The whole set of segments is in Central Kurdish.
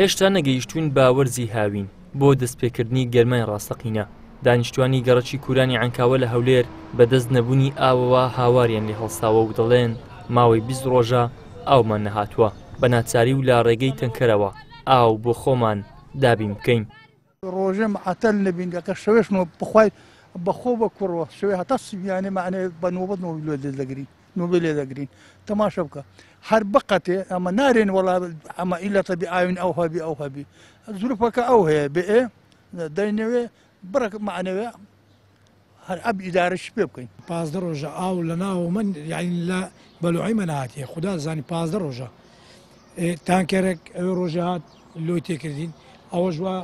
هێشتا نەگەیشتوون باوەرزی هاوین بۆ دەستپێکردنی گەرمای ڕاستەقینە. دانیشتوانی گەڕەکی کورانی عنکاوە لە هەولێر بەدەست نەبوونی ئاوەوە هاواریان لێ هەڵساوە و دەڵێن ماوەی 20 ڕۆژە ئاومان نەهاتووە بە ناچاری و لا ڕێگەی تەنکەرەوە ئاو بۆ خۆمان دابین بکەین. ڕۆژێ معتەل نەبین کە شەوێشمە بخوای بەخۆ بە کوڕەوە شوێ هەتا سییانێ معنێ بە نوبەت نوبێ لێ دەگرین تەماشە بکە هەر بقەتێ ئەمە نارێن وەڵا ئەمە ئیلەتە بی ئاوین ئەو هەبی ئەو هەبی زروفەکە ئەو هەیە بێ دەینەوێ بڕە معنەوێ هەر ئەب ئیدارەش پێ بکەین. 15 ڕۆژە ئاو لە ناو من یعنی لە بەلوعی منهاتیە خدا زانی 15 ڕۆژە تانکەرێک ئەوێ ڕۆژە هات لۆی تێکردین ئەوەش وە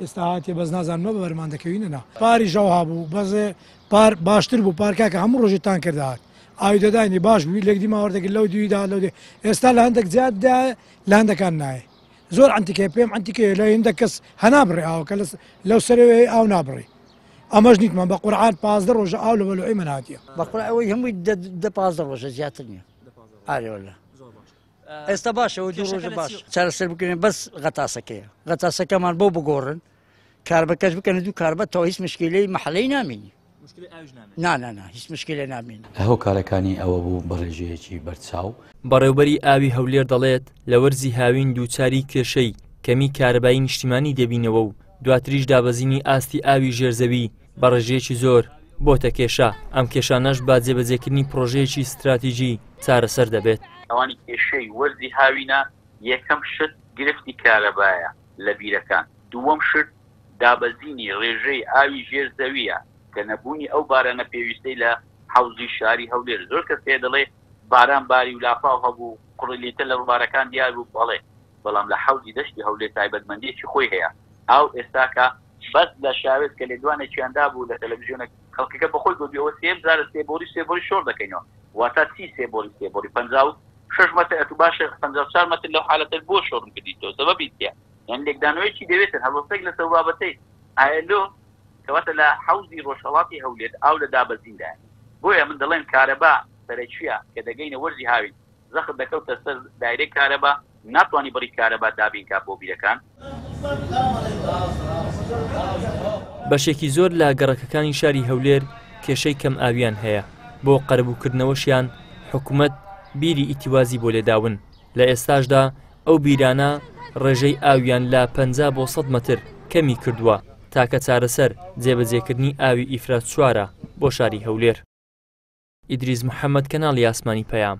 ئێستا هاتیە بەس نازانمە بە بەرمان دەکەوینەنا پاری ژەو هابوو بەزێ پار باشتر بوو پارکاکە هەموو ڕۆژی تانکەر داهات ئاوی دەداینی باش بووی لێک دیماوەردەگرت لەو دویدا لەو دێ ئێستا لە هەندێک زیاددا لە هەندەکان نایە زۆر ئەنتیکێ پێم ئەنتیکێ لە هێندە کەس هەنابڕێ ئاوکە لەو سەرەوەی ئاو نابڕێ ئەمەش نیتمان بە قورعان 15 ڕۆژە ئاو لە بەلوعی منهاتیە بە قورعەوەی هەمووی 15 ڕۆژە زیاتر نییە ئارێوەلا ئێستا باشەوە 2 ڕۆژە باش چارەسەر بکەین بەس غەتاسەکەیە غەتاسەکەمان بۆ بگۆڕن کاربەکەش بکەن دوو کاربەتەوە هیچ مشکلەی مەحەلەی نامینی نانانا هیچ مشکلە نامین. هەو کارەکانی ئەوە بوو بەڕێژەیەکی بەرچاو. بەڕێوبەری ئاوی هەولێر دەڵێت لە وەرزی هاوین دووچاری کێشەی کەمی کارەبایی نیشتیمانی دەبینەوە و دواتریش دابەزینی ئاستی ئاوی ژێرزەوی بە ڕێژەیەکی زۆر بۆتە کێشە ئەم کێشانەش با جێبەجێکردنی پرۆژەیەکی استراتیژی چارەسەر دەبێت. ئەوانی کێشەی وەرزی هاوینە یەکەم شت گرفتی کارەبایە لە بیرەکان دووەم شت دابەزینی ڕێژەی ئاوی ژێرزەویە کە نەبوونی ئەو بارانە پێویستەی لە حوزی شاری هەولێر زۆر کەس پێ دەڵێ باران باری و لاپاو هەبوو قڕلیتە لە ڕووبارەکان دیار بوو بەڵێ بەڵام لە حوزی دەشتی هەولێر تایبەتمەندیەکی خۆی هەیە ئاو ئێستاکە بەس لە شاوێت کە لێدوانێکیاندا بوو لە تەلەڤیزیۆنە خەڵکەکە بەخۆی بۆبیەوە سێبۆری شۆر دەکەینەوە واتە چی سێبۆری 56 مەتر ئەتو باشە 54 مەتر لەو حالەتە بۆ شۆڕم کردیتەوە سەبەبی تیا یان لێکدانەوەیکی دەوێتن هەڵوەستێک لەسەر بابەتەی ئایلۆ کەواتە لە حوزی ڕۆژهەڵاتی هەولێر ئاو لە دابەزیندا بۆیە من دەڵێن کارەبا سەرەکیە کە دەگەینە وەرزی هاوین زەخت دەکەوتە سەر دایرەی کارەبا ناتوانانی بڕی کارەبا دابینکا بۆ بیرەکان. بەشێکی زۆر لە گەڕەکەکانی شاری هەولێر کێشەی کەم ئاویان هەیە بۆ قەرەبووکردنەوەشیان حکوومەت بیری ئیتیوازی بۆ لێداون لە ئێستاشدا ئەو بیرانە ڕێژەی ئاویان لە 50 بۆ 100 مەتر کەمی کردووە تاکە چارەسەر جێبەجێکردنی ئاوی ئیفرات چوارە بۆ شاری هەولێر. ئیدریس محەممەد کەناڵی ئاسمانی پەیام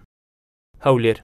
هەولێر.